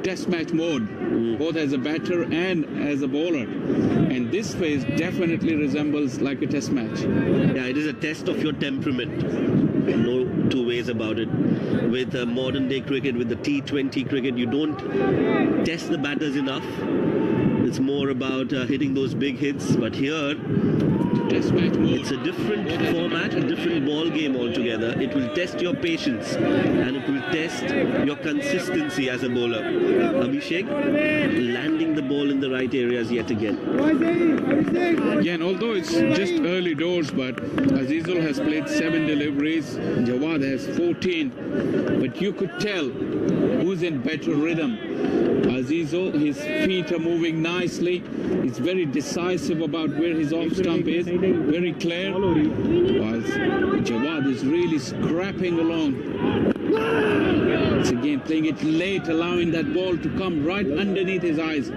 test match mode, both as a batter and as a bowler. And this phase definitely resembles like a test match. Yeah, it is a test of your temperament. No two ways about it. With modern day cricket, with the T20 cricket, you don't test the batters enough. It's more about hitting those big hits. But here, Test match mode. it's a different format, a different ball game altogether. It will test your patience and it will test your consistency as a bowler. Abhishek landing the ball in the right areas yet again. Yeah, and although it's just early doors, but Azizul has played 7 deliveries, Jawad has 14, but you could tell who's in better rhythm. Azizul, his feet are moving nicely, he's very decisive about where his off stump is, very clear, whilst Jawad is really scrapping along. It's again playing it late, allowing that ball to come right underneath his eyes.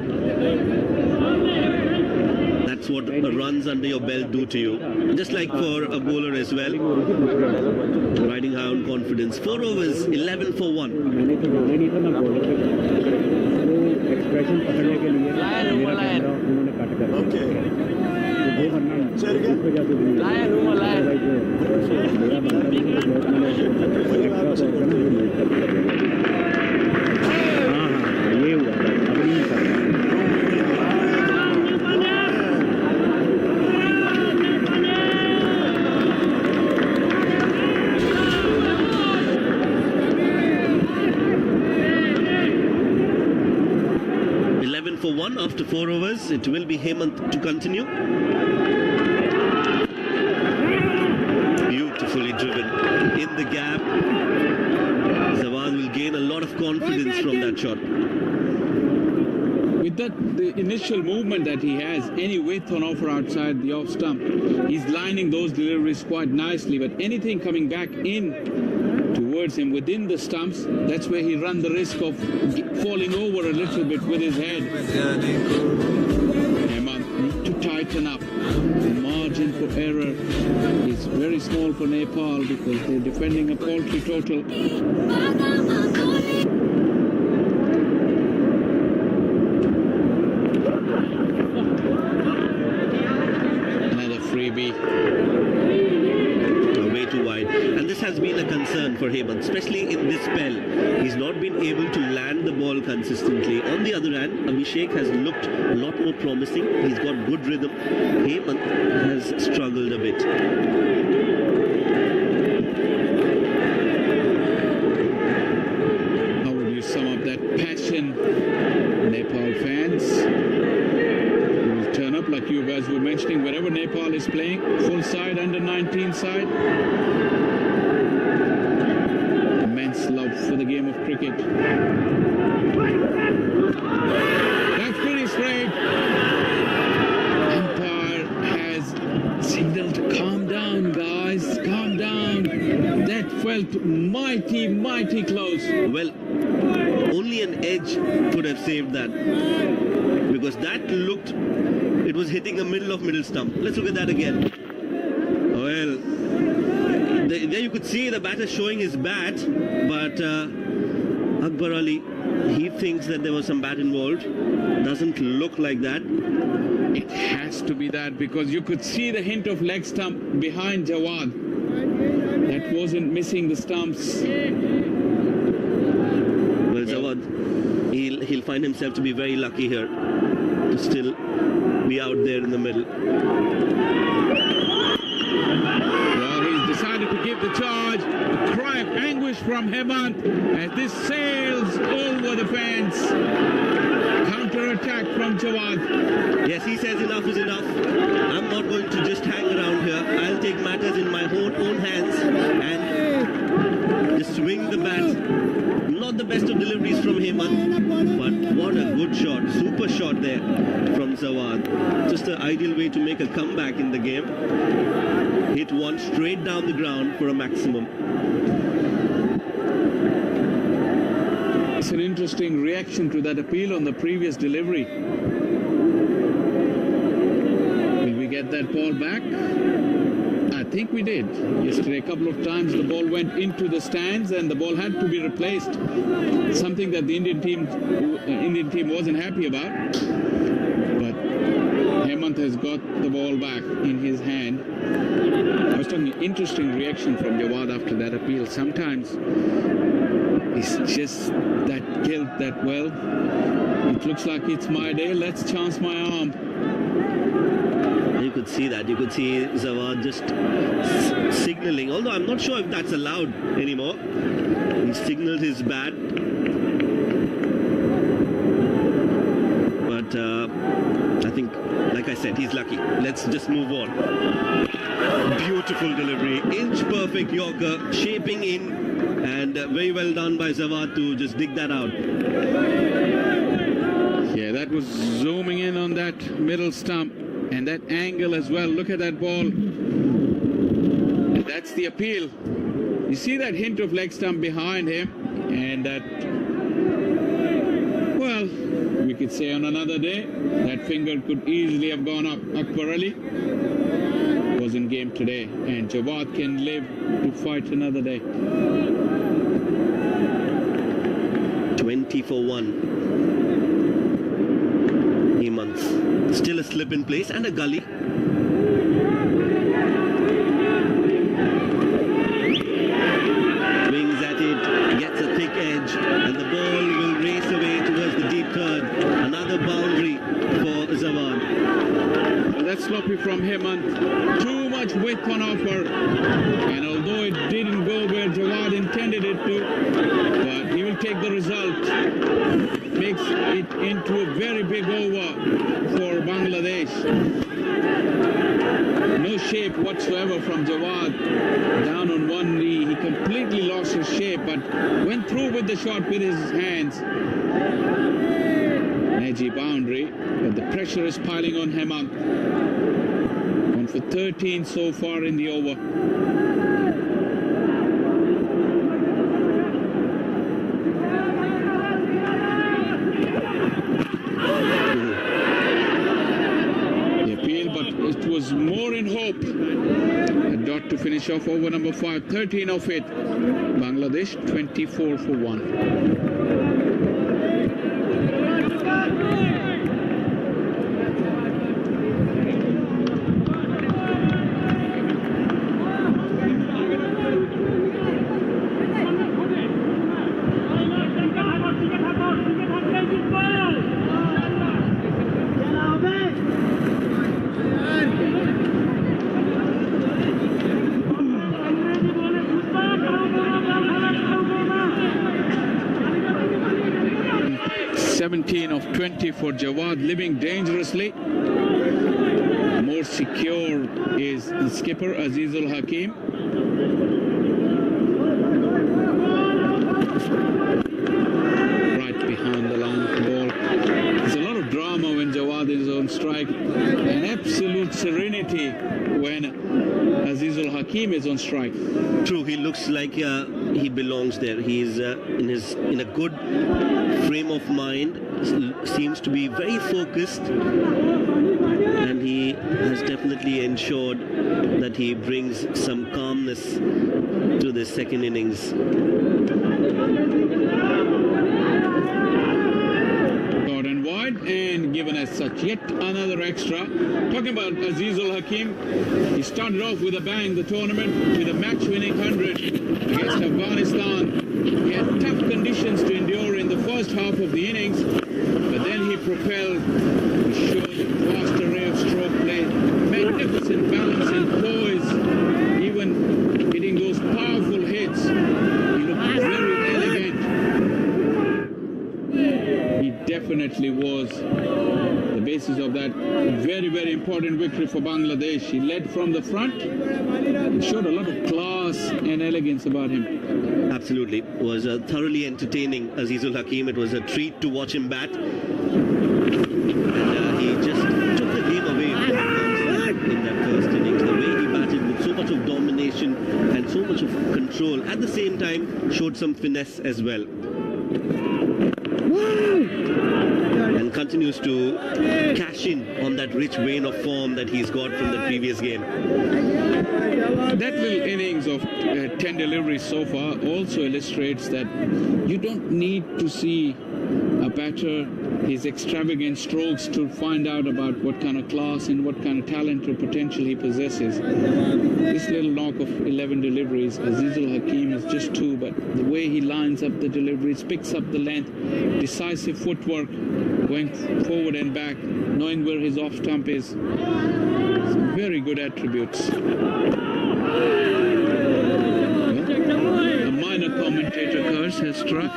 That's what runs under your belt do to you. Just like for a bowler as well. Riding high on confidence. 4 overs, 11 for 1. Expression पकड़ने के लिए मेरा camera उन्होंने cut कर दिया। Okay तो वो बनना इस वजह से मेरा बंदा भी बहुत मैंने हाँ ये हुआ अब नहीं कर 11 for 1 after 4 overs. It will be Hemant to continue. Beautifully driven in the gap. Zawad will gain a lot of confidence from that shot. With that, the initial movement that he has, any width on offer outside the off stump, he's lining those deliveries quite nicely. But anything coming back in towards him within the stumps, that's where he runs the risk of falling over a little bit with his head. Hemant need to tighten up. The margin for error is very small for Nepal because they're defending a paltry total. Way too wide, and this has been a concern for Hemant, especially in this spell. He's not been able to land the ball consistently. On the other hand, Abhishek has looked a lot more promising. He's got good rhythm. Hemant has struggled a bit. How would you sum up that passion, Nepal fans? Turn up like you guys were mentioning wherever Nepal is playing, full side, under 19 side. Immense love for the game of cricket. That's pretty straight. Umpire has signaled to calm down, guys, calm down. That felt mighty, mighty close. Well, only an edge could have saved that, because that looked, it was hitting the middle of middle stump. Let's look at that again. Well, there you could see the batter showing his bat, but Akbar Ali, he thinks that there was some bat involved. Doesn't look like that. It has to be that, because you could see the hint of leg stump behind Jawad. That wasn't missing the stumps. Well, Jawad, he'll find himself to be very lucky here to still be out there in the middle. Well, he's decided to give the charge. A cry of anguish from Hemant as this sails over the fence. Counter-attack from Jawad. Yes, he says enough is enough. I'm not going to just hang around here. I'll take matters in my own hands and just swing the bat. Not the best of deliveries from Hemant, but what a good shot. Super shot there from Zawad. Just an ideal way to make a comeback in the game. Hit one straight down the ground for a maximum. It's an interesting reaction to that appeal on the previous delivery. Will we get that ball back? I I think we did. Yesterday, a couple of times the ball went into the stands and the ball had to be replaced. Something that the Indian team wasn't happy about. But Hemant has got the ball back in his hand. I was talking interesting reaction from Jawad after that appeal. Sometimes it's just that guilt that, well, it looks like it's my day, let's chance my arm. You could see that. You could see Jawad just signaling. Although I'm not sure if that's allowed anymore. He signaled his bat. But I think, like I said, he's lucky. Let's just move on. Beautiful delivery. Inch perfect Yorker. Shaping in. And very well done by Jawad to just dig that out. Yeah, that was zooming in on that middle stump. And that angle as well. Look at that ball. And that's the appeal. You see that hint of leg stump behind him. And that, well, we could say on another day, that finger could easily have gone up. Akbar Ali was in game today. And Jawad can live to fight another day. 20 for 1. Hemant. Still a slip in place and a gully. Swings at it, gets a thick edge, and the ball will race away towards the deep third. Another boundary for Jawad. Well, that's sloppy from Hemant. Too much width on offer. And although it didn't go where Jawad intended it to, but he will take the result. Makes it into a very big over for Bangladesh. No shape whatsoever from Jawad. Down on one knee, he completely lost his shape, but went through with the shot with his hands. Edgy boundary, but the pressure is piling on Hemant. 1 for 13 so far in the over. It was more in hope. A dot to finish off over number 5. 13 of it. Bangladesh 24 for 1. Of 20 for Jawad, living dangerously. More secure is the skipper Azizul Hakim. Right behind the long ball. There's a lot of drama when Jawad is on strike, and absolute serenity when Azizul Hakim is on strike. True, he looks like he belongs there. He's in a good frame of mind. Seems to be very focused, and he has definitely ensured that he brings some calmness to the second innings. Gone wide and given as such yet another extra. Talking about Azizul Hakim, he started off with a bang the tournament with a match-winning 100 against Afghanistan. He had tough conditions to endure in the first half of the innings, but then he propelled. He showed a vast array of stroke play, magnificent balance and poise, even hitting those powerful hits. He looked very elegant. He definitely was the basis of that very, very important victory for Bangladesh. He led from the front. He showed a lot of class and elegance about him. Absolutely. Was thoroughly entertaining, Azizul Hakim. It was a treat to watch him bat. And he just took the game away in that first innings. The way he batted with so much of domination and so much of control. At the same time, showed some finesse as well. And continues to cash in on that rich vein of form that he's got from the previous game. That little innings of 10 deliveries so far also illustrates that you don't need to see a batter his extravagant strokes to find out about what kind of class and what kind of talent or potential he possesses. This little knock of 11 deliveries, Azizul Hakim is just 2, but the way he lines up the deliveries, picks up the length, decisive footwork, going forward and back, knowing where his off stump is. Some very good attributes. A minor commentator curse has struck.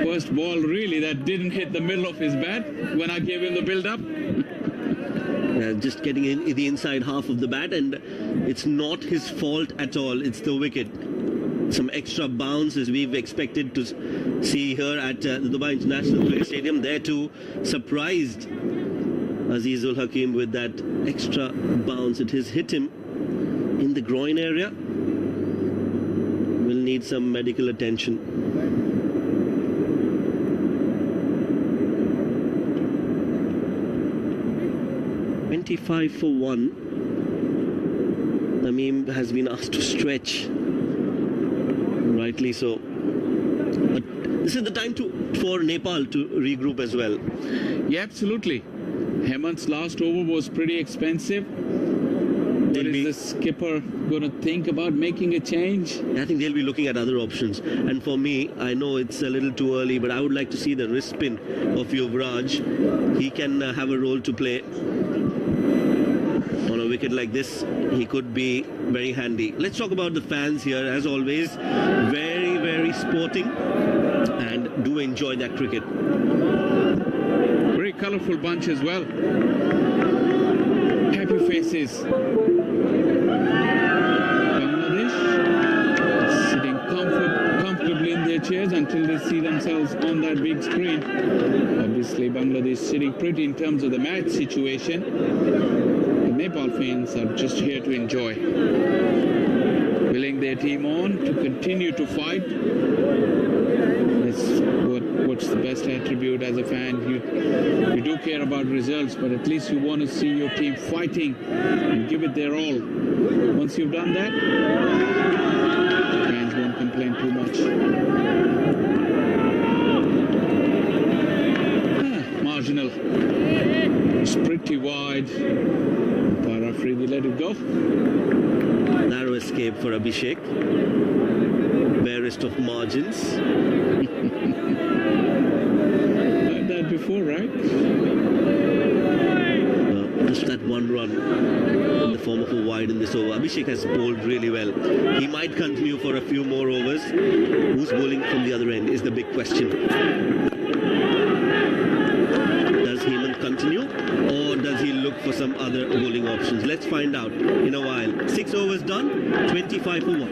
First ball really that didn't hit the middle of his bat when I gave him the build-up. Just getting in the inside half of the bat, and it's not his fault at all. It's the wicket. Some extra bounce as we've expected to see here at the Dubai International Cricket Stadium. There too, surprised Azizul Hakim with that extra bounce. It has hit him in the groin area. Will need some medical attention. For 1. Nameem has been asked to stretch, rightly so. But this is the time for Nepal to regroup as well. Yeah, absolutely. Hemant's last over was pretty expensive. What is the skipper going to think about making a change? I think they'll be looking at other options. And for me, I know it's a little too early, but I would like to see the wrist spin of Yuvraj. He can have a role to play. On a wicket like this, he could be very handy. Let's talk about the fans here. As always, very, very sporting and do enjoy that cricket. Very colourful bunch as well. Happy faces. Bangladesh sitting comfortably in their chairs until they see themselves on that big screen. Obviously, Bangladesh sitting pretty in terms of the match situation. Nepal fans are just here to enjoy, willing their team on to continue to fight. That's what's the best attribute as a fan. You do care about results, but at least you want to see your team fighting and give it their all. Once you've done that, fans won't complain too much. Marginal. It's pretty wide. Parafridi let it go. Narrow escape for Abhishek. Barest of margins. Heard that before, right? Just that one run in the form of a wide in this over. Abhishek has bowled really well. He might continue for a few more overs. Who's bowling from the other end is the big question. Does Hemant continue, or does he look for some other bowling options? Let's find out in a while. 6 overs done, 25 for 1.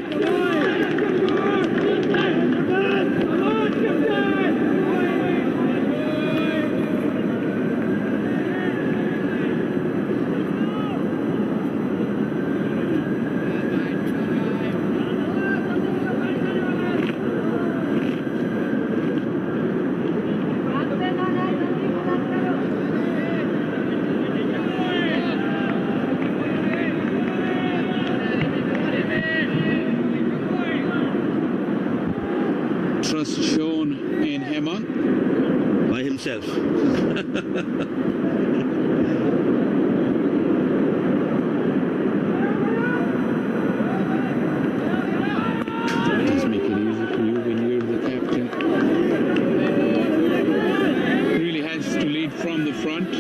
Trust shown in Hemant. By himself. Just make it easy for you when you're the captain. Really has to lead from the front.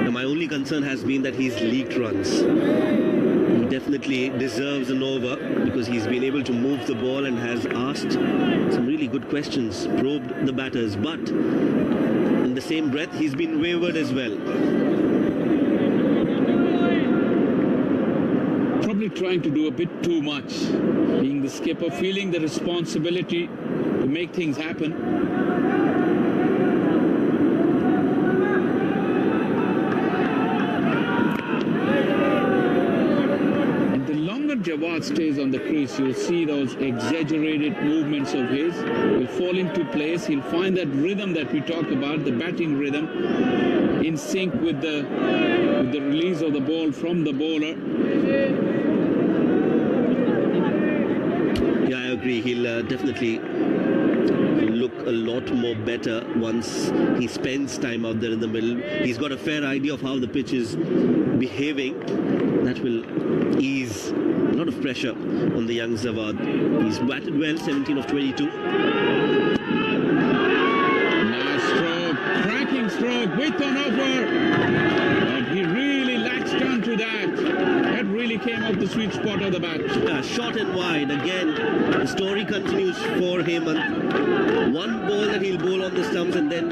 Now, my only concern has been that he's leaked runs. He definitely deserves an over because he's been able to move the ball and has asked some really good questions, probed the batters, but in the same breath he's been wavered as well. Probably trying to do a bit too much, being the skipper, feeling the responsibility to make things happen. whenever Jawad stays on the crease, you'll see those exaggerated movements of his. He'll fall into place. He'll find that rhythm that we talk about, the batting rhythm, in sync with the release of the ball from the bowler. Yeah, I agree. He'll definitely look a lot more better once he spends time out there in the middle. He's got a fair idea of how the pitch is behaving. That will ease a lot of pressure on the young Jawad. He's batted well, 17 of 22. Nice stroke, cracking stroke with an over. But he really latched onto that. That really came off the sweet spot of the bat. Short and wide. Again, the story continues for Hemant. One ball that he'll bowl on the stumps and then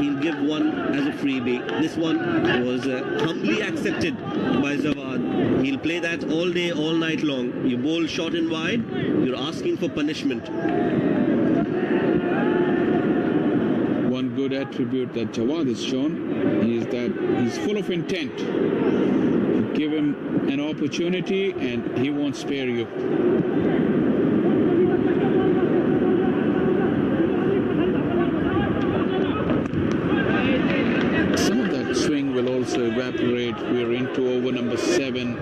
he'll give one as a freebie. This one was humbly accepted by Jawad. He'll play that all day, all night long. You bowl short and wide, you're asking for punishment. One good attribute that Jawad has shown is that he's full of intent. You give him an opportunity and he won't spare you. Some of that swing will also evaporate. We're into over number 7.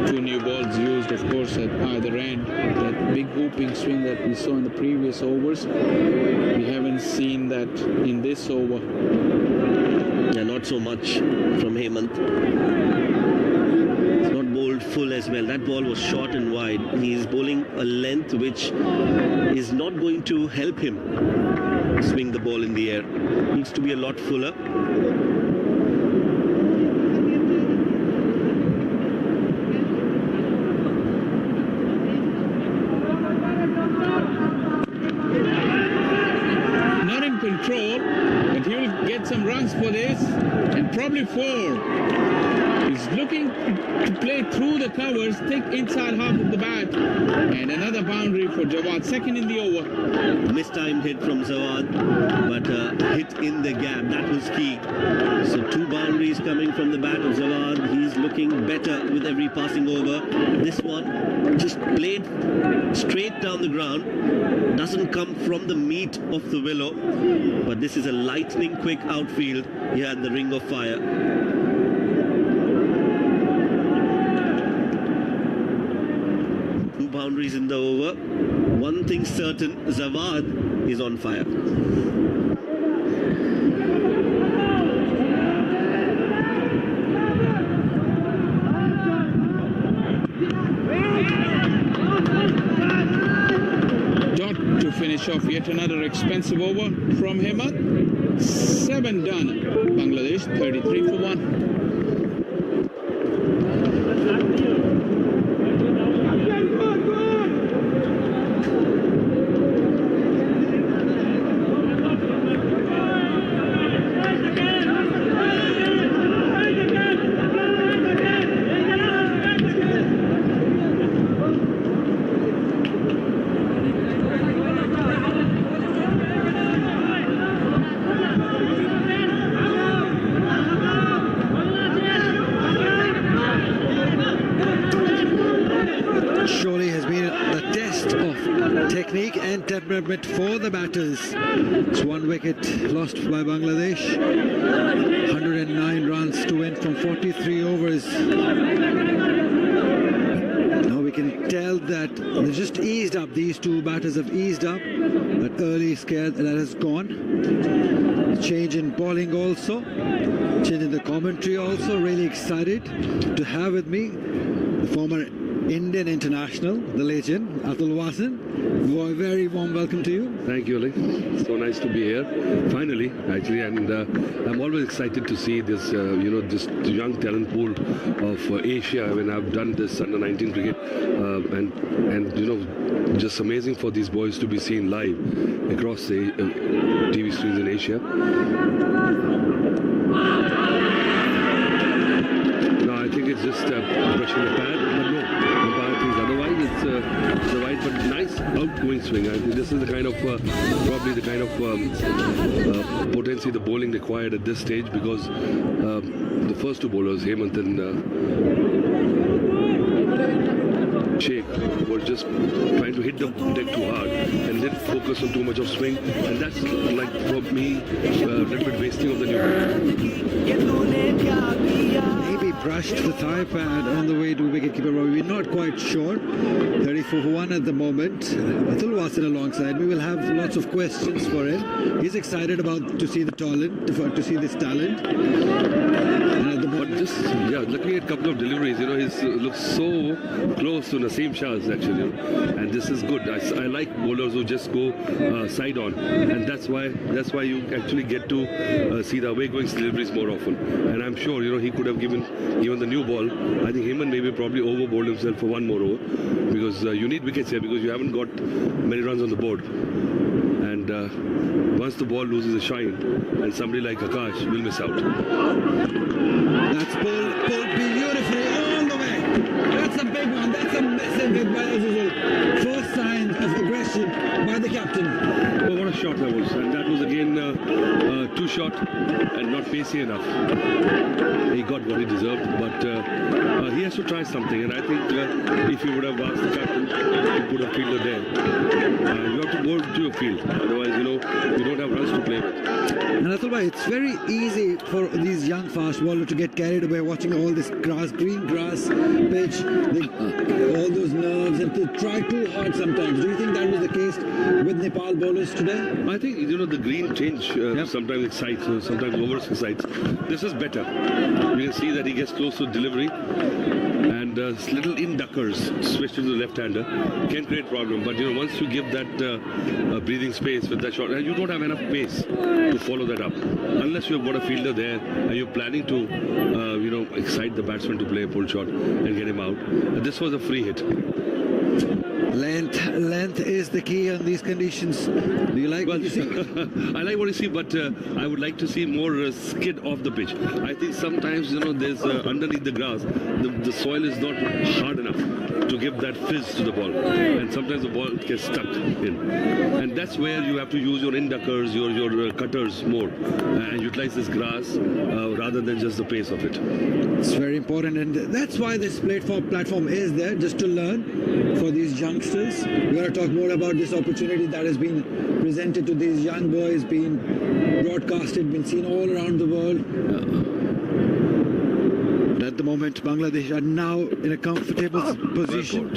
2 new balls used, of course, at either end. That big whooping swing that we saw in the previous overs, we haven't seen that in this over. Yeah, not so much from Hemant. It's not bowled full as well. That ball was short and wide. He's bowling a length which is not going to help him swing the ball in the air. Needs to be a lot fuller. Not in control, but he will get some runs for this, and probably 4. He's looking to play through the covers, thick inside half of the bat, and another boundary for Jawad, second in the over. Mistimed hit from Jawad, but hit in the gap. That was key. So 2 boundaries coming from the bat of Jawad. He's looking better with every passing over. This one just played straight down the ground. Doesn't come from the meat of the willow, but this is a lightning quick outfield here at the Ring of Fire. Boundaries in the over. One thing certain, Jawad is on fire. Dot to finish off yet another expensive over from Hemant. 7 done. Bangladesh 33 for 1. Surely has been the test of technique and temperament for the batters. It's 1 wicket lost by Bangladesh. 109 runs to win from 43 overs. Now we can tell that they've just eased up. These 2 batters have eased up. That early scare that has gone. Change in bowling also. Change in the commentary also. Really excited to have with me the former Indian international, the legend, Atul Wasan. A very warm welcome to you. Thank you, Ali. So nice to be here, finally, actually, and I'm always excited to see this, this young talent pool of Asia. When I've done this under 19 cricket, and just amazing for these boys to be seen live across the TV screens in Asia. No, I think it's just brushing the pad, but no. Otherwise, it's the right but nice outgoing swing. I think this is the kind of probably the kind of potency the bowling required at this stage, because the first 2 bowlers, Hemant and just trying to hit the deck too hard and then focus on too much of swing, and that's like for me a little bit wasting of the new ball. Maybe brushed the thigh pad on the way to wicketkeeper Roy. We're not quite sure. 34 for 1 at the moment. Atul Wasan alongside. We will have lots of questions for him. He's excited about to see the talent, to see this talent. And at the But moment, just, looking at a couple of deliveries, he looks so close to Naseem Shah's actually, and this is good. I like bowlers who just go side on, and that's why you actually get to see the away going deliveries more often. And I'm sure, he could have given even the new ball. I think Heyman maybe probably overbowled himself for one more over, because you need wickets here because you haven't got many runs on the board. And once the ball loses a shine, and somebody like Akash will miss out. that's pulled beautifully all the way. That's a big one. That's a massive hit by Azizul. First sign of aggression by the captain. Oh, what a shot that was. And that was again too short and not pacey enough. He got what he deserved, but he has to try something. And I think if you would have asked the captain to put a fielder there, you have to go to your field. Otherwise, you don't have runs to play with. And Atulbhai, it's very easy for these young fast bowlers to get carried away watching all this green grass pitch, all those nerves, and to try too hard sometimes. Do you think that was the case with Nepal bowlers today? I think, the green change sometimes excites, sometimes over-excites. This is better. You can see that he gets close to delivery, and little induckers, especially to the left-hander, can create problem. But, once you give that breathing space with that shot, and you don't have enough pace to follow that up. Unless you've got a fielder there and you're planning to, excite the batsman to play a pull shot and get him out. This was a free hit. Length is the key on these conditions. Do you like what you see? I like what you see, but I would like to see more skid off the pitch. I think sometimes, there's underneath the grass, the soil is not hard enough to give that fizz to the ball, and sometimes the ball gets stuck in, and that's where you have to use your induckers, your cutters more, and utilize this grass rather than just the pace of it. It's very important, and that's why this platform is there, just to learn for these youngsters. We're going to talk more about this opportunity that has been presented to these young boys, being broadcasted, been seen all around the world. But at the moment, Bangladesh are now in a comfortable position.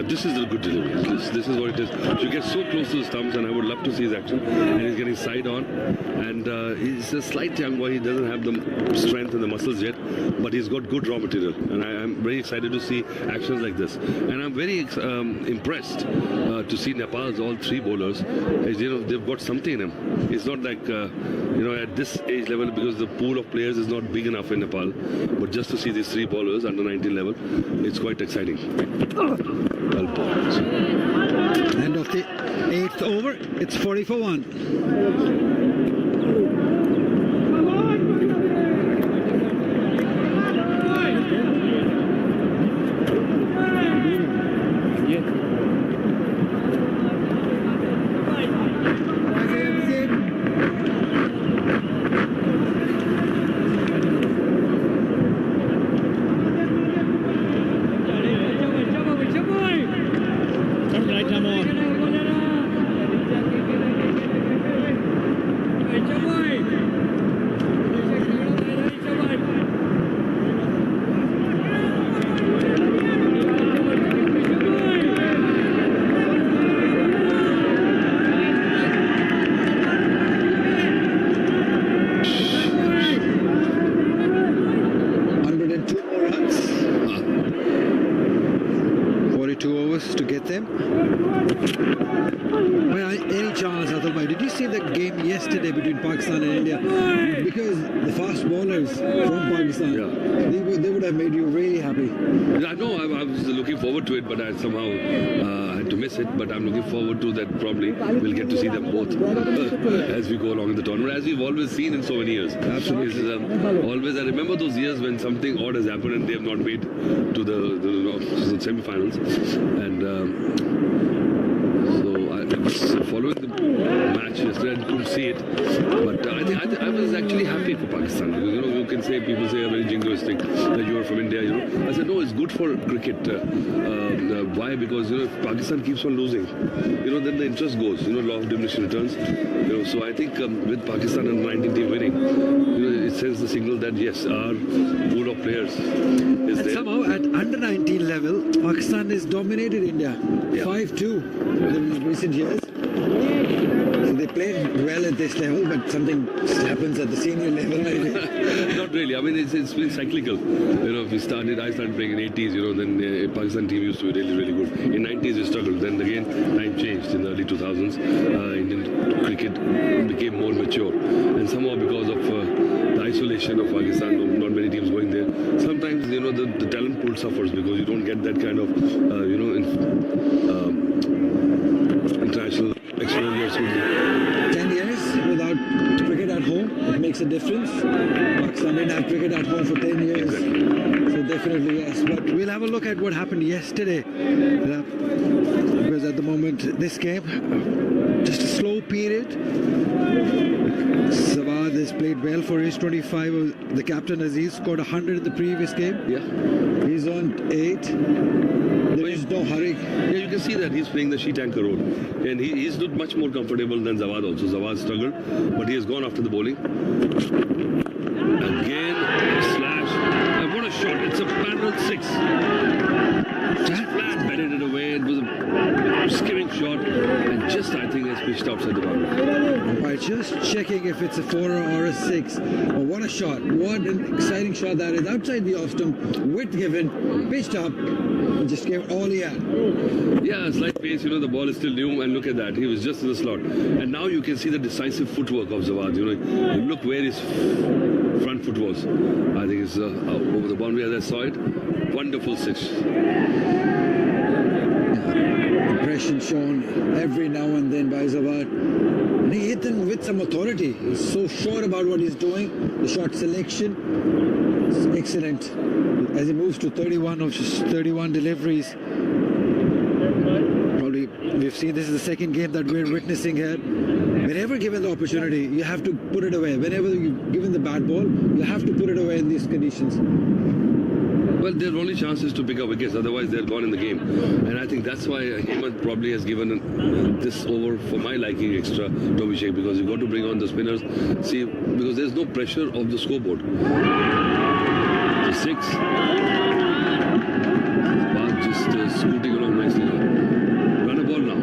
This is a good delivery. This is what it is. You get so close to the stumps, and I would love to see his action. And he's getting side on, and he's a slight young boy. He doesn't have the strength and the muscles yet, but he's got good raw material. And I'm very excited to see actions like this. And I'm very impressed to see Nepal's all three bowlers. They've got something in them. It's not like at this age level, because the pool of players is not big enough in Nepal. But just to see these three bowlers under 19 level, it's quite exciting. Well bowled. End of the 8th over. It's 40 for 1. To get them. Well, any chance, Atulbhai? Did you see the game yesterday between Pakistan and India? Because the fast bowlers from Pakistan, they would have made you really happy. I know, I was looking forward to it, but I somehow had to miss it. But I'm looking forward to that. Probably we'll get to see them both as we go along in the tournament, as we've always seen in so many years. Absolutely. Always, I remember those years when something odd has happened and they have not made to the semi-finals, and so I was following the match yesterday. I couldn't see it, but I was actually happy for Pakistan. Because, you know, you can say people say are very jingoistic that you are from India. You know, I said no, it's good for cricket. Why? Because you know, if Pakistan keeps on losing, you know, then the interest goes. You know, law of diminishing returns. You know, so I think with Pakistan and 19 team winning, you know, it sends the signal that yes, our pool of players is And there. somehow at under 19 level, Pakistan has dominated India. Yeah. 5-2 in recent years. So they played well at this level, but something happens at the senior level. Not really. I mean, it's been cyclical. You know, I started playing in 80s. You know, then Pakistan team used to be really good. In 90s we struggled. Then again, time changed in the early 2000s. Indian cricket became more mature, and somehow because of the isolation of Pakistan, not many teams going there. Sometimes you know the talent pool suffers because you don't get that kind of you know international exposure. 10 years without cricket at home, it makes a difference. Pakistan didn't have cricket at home for 10 years. Exactly. So definitely yes. But we'll have a look at what happened yesterday. Because at the moment, this game, just a slow period. Zawad has played well for his 25. The captain Aziz scored 100 in the previous game. Yeah. He's on 8. There is no hurry. Yeah, you can see that he's playing the sheet anchor role, and he's looked much more comfortable than Zawad also. Zawad struggled, but he has gone after the bowling. Again, slash. And what a shot. It's a parallel 6. Just flat batted it away. It was a skimming shot, and just I think has pitched outside the boundary. By just checking if it's a 4 or a 6. Oh, what a shot. What an exciting shot that is. Outside the off stump, width given, pitched up, and just gave all he had. Yeah, slight pace, you know, the ball is still new, and look at that. He was just in the slot. And now you can see the decisive footwork of Zawad. You know, look where his front foot was. I think it's over the boundary as I saw it. Wonderful 6. Impression shown every now and then by Zawad. And he hit them with some authority. He's so sure about what he's doing. The shot selection is excellent. As he moves to 31 of just 31 deliveries. Probably we've seen this is the second game that we're witnessing here. Whenever given the opportunity, you have to put it away. Whenever you're given the bad ball, you have to put it away in these conditions. Well, their only chance is to pick up wickets, otherwise they're gone in the game. And I think that's why Hemant probably has given this over for my liking extra to Abhishek, because you've got to bring on the spinners. See, because there's no pressure of the scoreboard. The 6. Bath just scooting along nicely now. Run a ball now.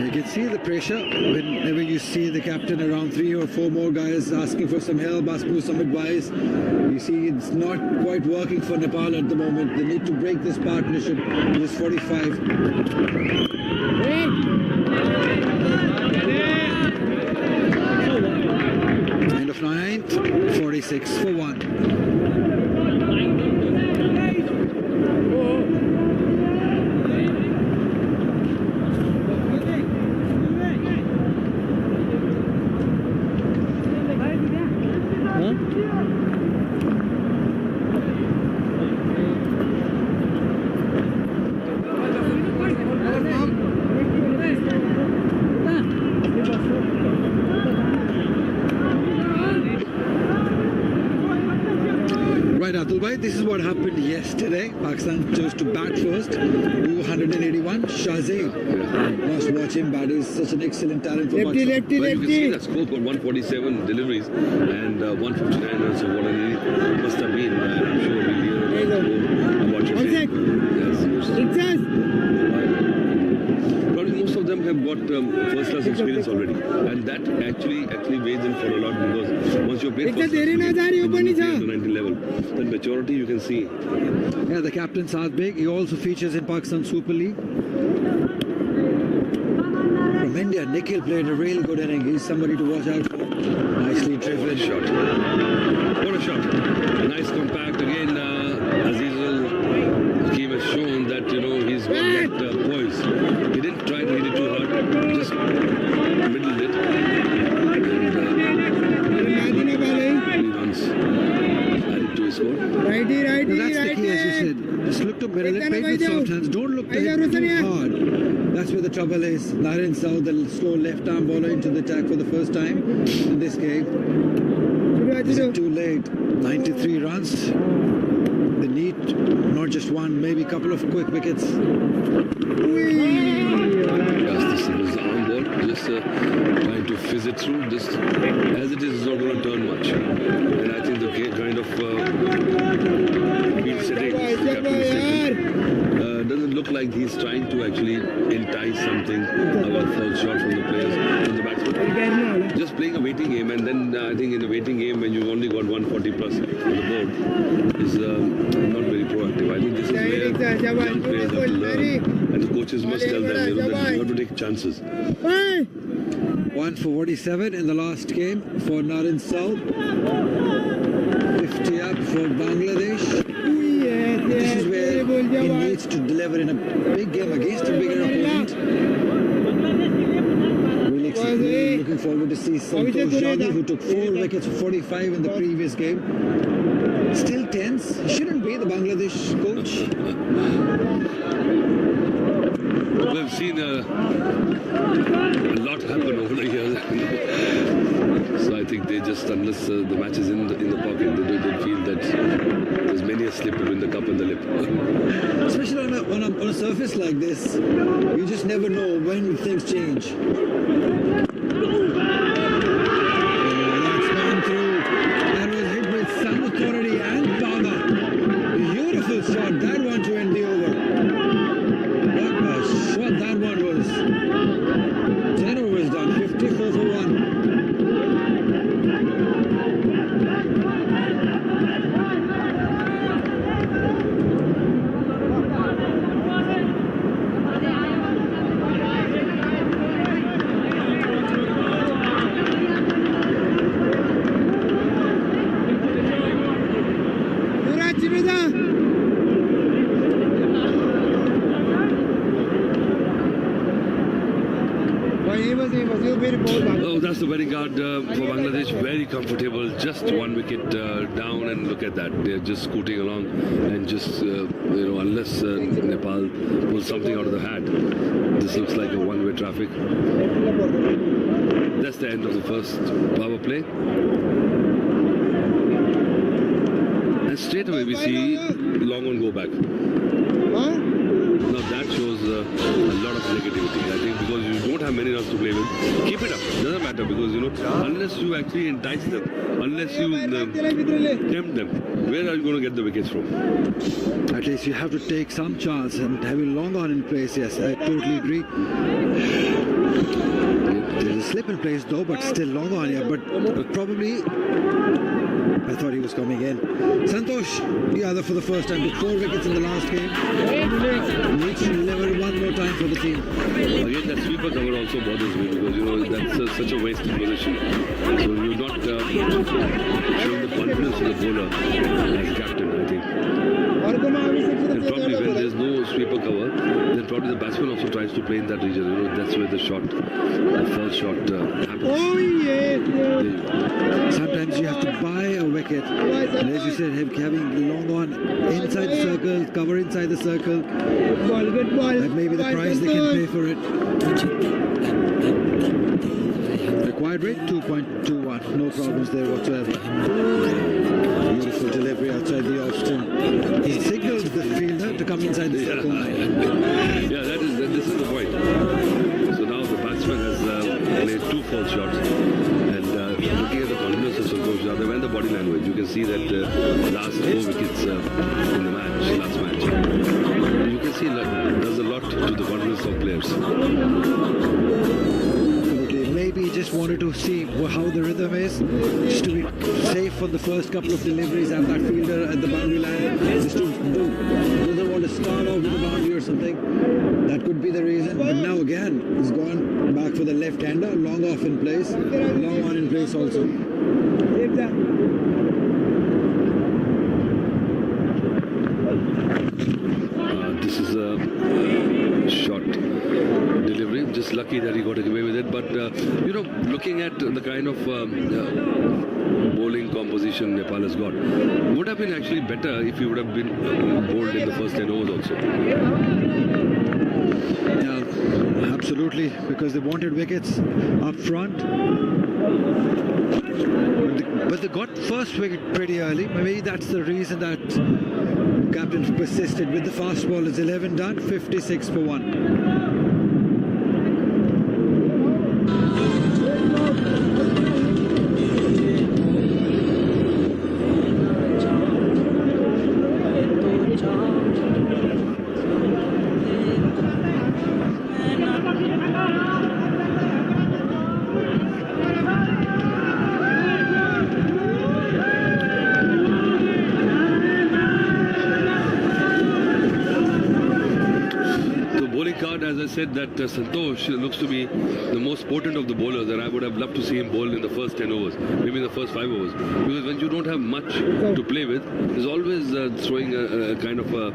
You can see the pressure whenever you see the captain around 3 or 4 more guys asking for some help, asking for some advice. You see it's not quite working for Nepal at the moment. They need to break this partnership. It is 45. End of 9th, 46 for 1. Right, Atul bhai, this is what happened yesterday. Pakistan chose to bat first, do 181. Shahzaid, must watch him bat. He's such an excellent talent for Pakistan. Well, you can see that score for 147 deliveries and 159 runs. So what an inning must have been. I'm sure we'll hear a lot more about your yes. Probably most of them have got first-class experience already, and that actually weighs in for a lot, because once you're played first-class cricket, 19 level, then maturity you can see. Yeah, the captain Saad Beg, he also features in Pakistan Super League. From India, Nikhil played a really good inning. He's somebody to watch out for. Nicely driven. What a shot. What a shot. Nice compact. Again, Azizul Hakim has shown that, you know, he's got that poise. He didn't try to hit it too hard, just middled it. And 3 runs added to his score. Now that's the key, as you said. Just look to middle it, paint with soft hands. Don't look to hit too hard. That's where the trouble is. Naren Saud, the slow left arm bowler, into the attack for the first time in this game. Is it too late? 93 runs. They need not just one, maybe a couple of quick wickets. Yes, this is arm ball, just trying to fizz it through. Just as it is, it's not going to turn much. And I think the kind of field setting doesn't look like he's trying to actually entice something about false shot from the players, from the batsman. Just playing a waiting game, and then I think in a waiting game when you've only got 140 plus on the board is not very proactive. I think this is where young players have to learn, and the coaches must tell them that you have to take chances. 1 for 47 in the last game for Naren Saud. 50 up for Bangladesh. This is where he needs to deliver in a big game against a bigger opponent. Really looking forward to see Santosh Jadhav, who took 4 wickets for 45 in the previous game. Still tense. He shouldn't be the Bangladesh coach. We've seen a lot happen over the years. So I think they just, unless the match is in the pocket, they feel that there's many a slip between the cup and the lip. Especially on a surface like this, you just never know when things change. That's gone through. That was hit with some authority and power. Beautiful shot, that one to end the over. What a shot that one was. 10 overs done, 54 for 1. Oh, that's the batting guard for Bangladesh. Very comfortable. Just 1 wicket down, and look at that. They're just scooting along, and just unless Nepal pulls something out of the hat, this looks like a one-way traffic. That's the end of the first power play. And straight away we see long on go back. Now that shows a lot of negativity. I think because you don't have many runs to play with, keep it up. Doesn't matter, because unless you actually entice them, unless you tempt them, where are you going to get the wickets from? At least you have to take some chance, and having long on in place, yes, I totally agree. There's a slip in place though, but still long on here, but probably I thought he was coming in. Santosh Jadhav for the first time took 4 wickets in the last game. Needs to deliver one more time for the team. Again, that sweeper cover also bothers me, because that's such a wasted position. So you're not showing the confidence of the bowler as captain, I think. And probably when there's no sweeper cover, then probably the batsman also tries to play in that region. That's where the false shot happens. Oh yeah. Sometimes you have to buy a wicket, and as you said, having long on inside the circle, cover inside the circle, that may be the price they can pay for it. Required rate 2.21, no problems there whatsoever. Beautiful delivery outside the off stump. He signals the fielder to come inside the circle. Yeah, this is the point. So now the batsman has played 2 false shots, and looking at the confidence of Santosh Jadhav and the body language, you can see that last 4 wickets in the last match. You can see that does a lot to the confidence of players. Maybe he just wanted to see how the rhythm is, just to be safe on the first couple of deliveries, have that fielder at the boundary line, just to doesn't want to start off with a boundary or something. That could be the reason. But now again, he's gone back for the left-hander, long off in place, long on in place also. This is a short delivery. Just lucky that he got away with it. But looking at the kind of bowling composition Nepal has got. Would have been actually better if he would have been bowled in the first 10 overs also. Yeah, absolutely, because they wanted wickets up front. But they got first wicket pretty early. Maybe that's the reason that captain persisted with the fast bowlers. 11 done, 56 for 1. As I said, that Santosh looks to be the most potent of the bowlers, and I would have loved to see him bowl in the first 10 overs, maybe in the first 5 overs. Because when you don't have much to play with, there's always throwing a kind of a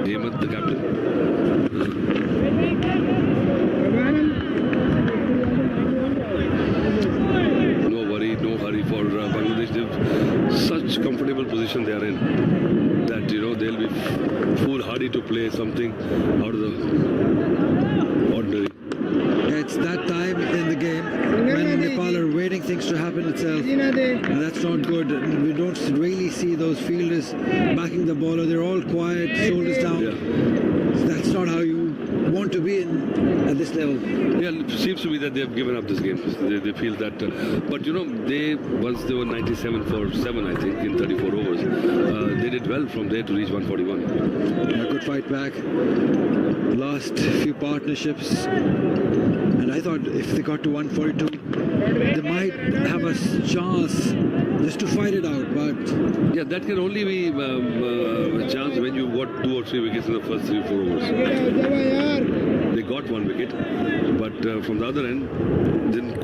Hemant, the captain. No worry, no hurry for Bangladesh. They've such comfortable position they are in that they'll be foolhardy to play something out of the ordinary. It's that time in the game when Nepal are waiting things to happen itself, and that's not good. We don't really see those fielders backing the bowler. They're all quiet, shoulders down. Yeah. So that's not how you want to be at this level. Yeah, it seems to me that they have given up this game. They feel that, but once they were 97 for 7, I think, in 34 overs, they did well from there to reach 141. A good fight back. Last few partnerships, and I thought if they got to 142, they might have a chance just to fight it out. But yeah, that can only be a chance when you got 2 or 3 wickets in the first 3 or 4 overs. They got 1 wicket, but from the other end, didn't.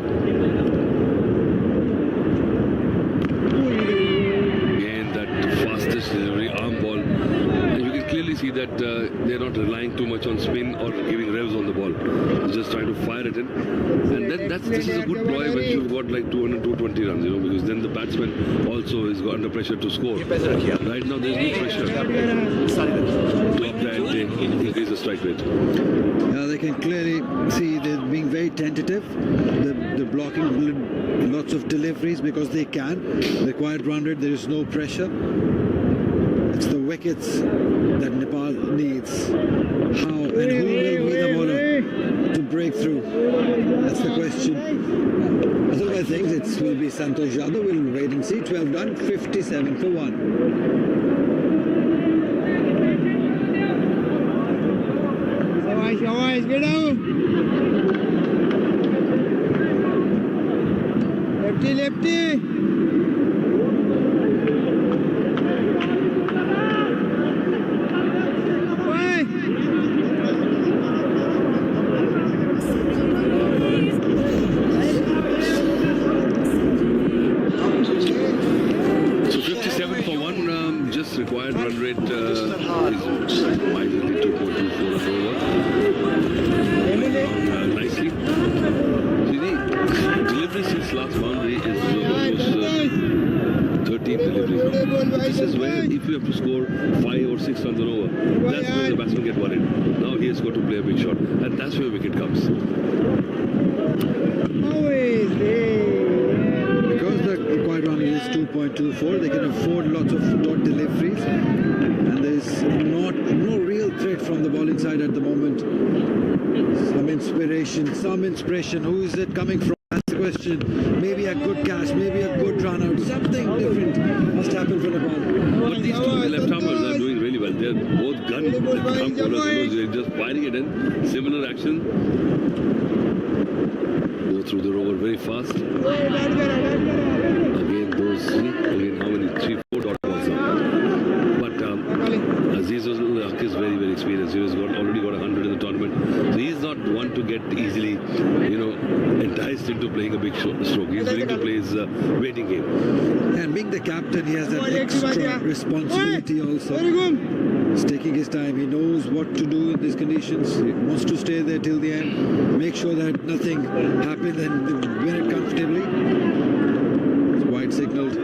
Again, that fastest delivery, arm ball. And you can clearly see that they're not relying too much on spin or giving revs on the ball. They're just trying to fire it in. And then this is a good ploy when you've got like 200, 220 runs, because then the batsman also is under pressure to score. Right now, there's no pressure. To up the ante, increase the strike rate. they can clearly see they're being very tentative. They're blocking lots of deliveries because they can. The quiet run rate, there is no pressure. It's the wickets that Nepal needs. How and who will be the bowler to break through? That's the question. Otherwise, I think it will be Santosh Yadav. We'll wait and see. 12 done, 57 for 1. Shabash, get out. Lefty, lefty. Required run rate is minorly 2.24 over. Nicely. See, the delivery since last boundary is almost 13 deliveries. This is where if you have to score 5 or 6 runs an over, that's where the batsman get worried. Now he has got to play a big shot, and that's where wicket comes. Required run is 2.24. They can afford lots of dot deliveries, and there's no real threat from the bowling side at the moment. Some inspiration. Who is it coming from? That's the question. Maybe a good catch, maybe a good run out. Something different must happen for Nepal. But these two left-armers are doing really well. They're both gun bowlers. They're just firing it in. Similar action. Go through the rover very fast. Again, how many? 3-4 dot balls now. But Azizul Haq is very, very experienced. He's already got 100 in the tournament. So he's not one to get easily, enticed into playing a big stroke. He's willing to play his waiting game. And being the captain, he has that extra responsibility also. He's taking his time. He knows what to do in these conditions. He wants to stay there till the end. Make sure that nothing happens and they win it comfortably. It's wide signaled.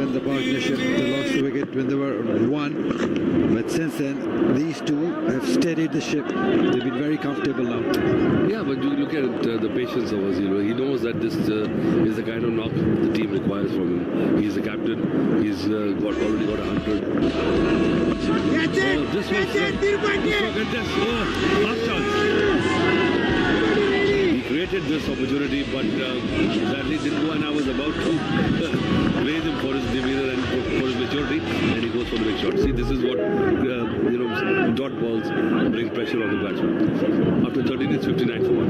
The partnership, they lost the wicket when they were 1, but since then these two have steadied the ship. They've been very comfortable now. Yeah, but you look at the patience of Azil. He knows that this is the kind of knock the team requires from him. He's the captain. He's already got 100. That's it! This That's it! Look at this. Half chance. He created this opportunity, but sadly didn't go, and I was about to praise him for his demeanor and for his maturity, and he goes for the big shot. See, this is what dot balls bring pressure on the batsman. After 13, it's 59 for 1.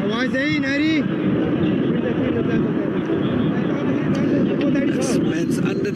आवाज आई नारी It's men's under 9.